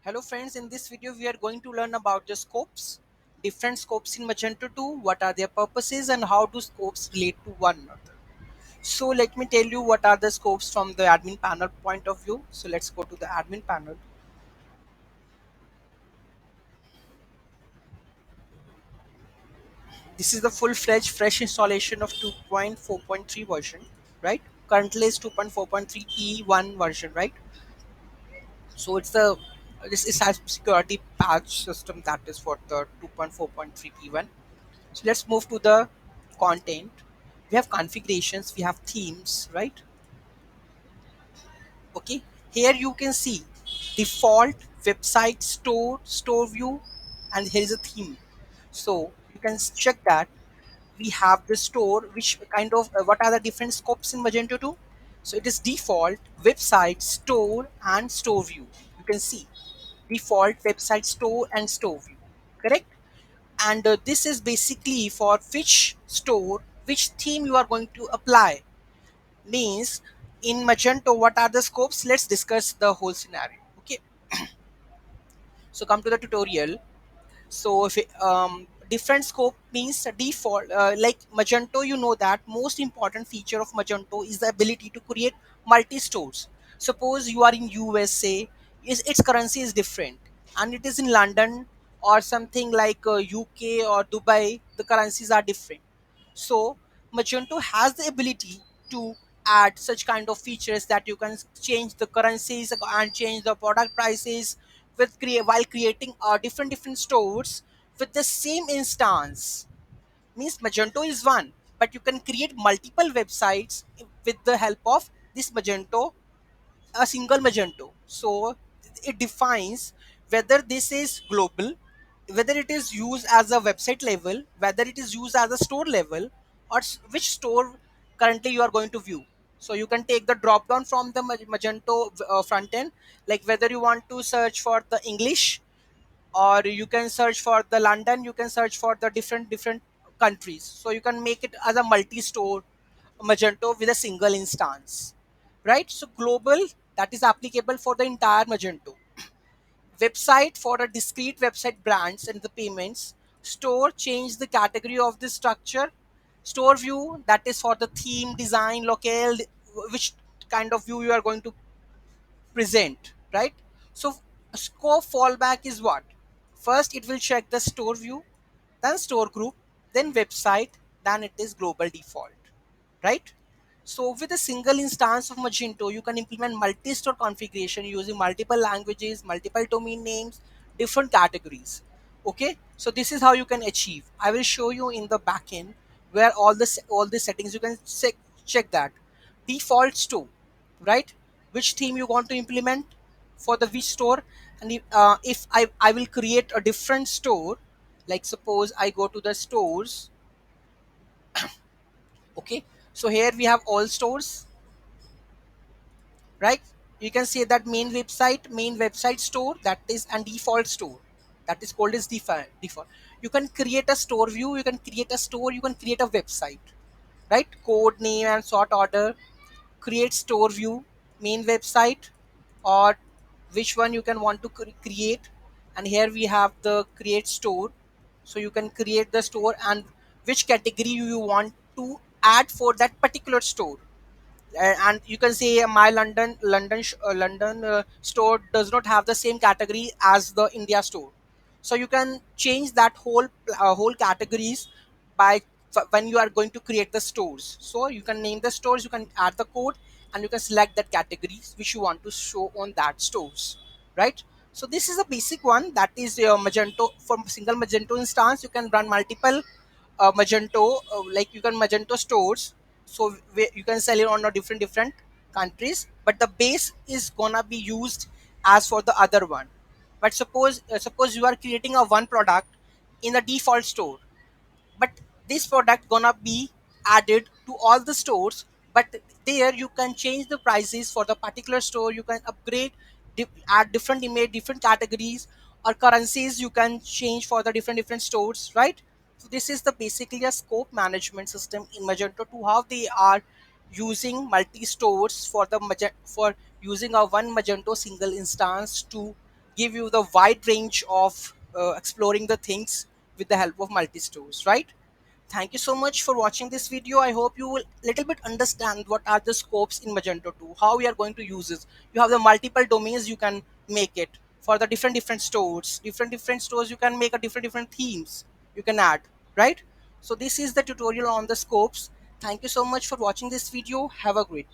Hello friends, in this video we are going to learn about the scopes, different scopes in Magento 2, what are their purposes and how do scopes relate to one another. So let me tell you what are the scopes from the admin panel point of view. So let's go to the admin panel. This is the full-fledged fresh installation of 2.4.3 version, right? Currently is 2.4.3 P1 version, right? So this is a security patch system that is for the 2.4.3 P1. So let's move to the content. We have configurations, we have themes, right? Okay, here you can see default, website, store view, and here is a theme. So you can check that we have the store, which kind of what are the different scopes in Magento 2. So it is default, website, store, and store view. You can see default, website, store, and store view, correct? And this is basically for which store, which theme you are going to apply. Means in Magento, what are the scopes? Let's discuss the whole scenario. Okay, so come to the tutorial. So if different scope means default, like Magento, you know that most important feature of Magento is the ability to create multi stores. Suppose you are in USA, its currency is different, and it is in London or something like UK or Dubai, the currencies are different. So Magento has the ability to add such kind of features that you can change the currencies and change the product prices while creating different stores with the same instance. Means Magento is one, but you can create multiple websites with the help of this Magento, a single Magento. So it defines whether this is global, whether it is used as a website level, whether it is used as a store level, or which store currently you are going to view. So you can take the drop down from the Magento front end, like whether you want to search for the English, or you can search for the London, you can search for the different countries. So you can make it as a multi-store Magento with a single instance, right? So global, that is applicable for the entire Magento. Website for a discrete website brands and the payments. Store, change the category of the structure. Store view, that is for the theme, design, locale, which kind of view you are going to present, right? So scope fallback is what? First it will check the store view, then store group, then website, then it is global default, right? So with a single instance of Magento, you can implement multi-store configuration using multiple languages, multiple domain names, different categories. Okay, so this is how you can achieve. I will show you in the backend where all the settings you can check that. Default store, right? Which theme you want to implement for the which store, and if I will create a different store, like suppose I go to the stores. Okay, so here we have all stores, right? You can say that main website store, that is, and default store, that is called as default. You can create a store view, you can create a store, you can create a website, right? Code name and sort order, create store view, main website, or which one you can want to create. And here we have the create store, so you can create the store and which category you want to add for that particular store. And you can say my London store does not have the same category as the India store, so you can change that whole categories by when you are going to create the stores. So you can name the stores, you can add the code, and you can select that categories which you want to show on that stores, right? So this is a basic one, that is Magento. For single Magento instance you can run multiple Magento, like you can Magento stores. So you can sell it on a different countries, but the base is gonna be used as for the other one. But suppose you are creating a one product in the default store, but this product gonna be added to all the stores, but there you can change the prices for the particular store, you can upgrade, add different image, different categories, or currencies you can change for the different stores, right? So this is the basically a scope management system in Magento 2, how they are using multi stores for the for using a one Magento single instance to give you the wide range of exploring the things with the help of multi-stores, right? Thank you so much for watching this video. I hope you will little bit understand what are the scopes in Magento 2, how we are going to use this. You have the multiple domains you can make it for the different stores. Different stores you can make a different themes you can add, right? So this is the tutorial on the scopes. Thank you so much for watching this video. Have a great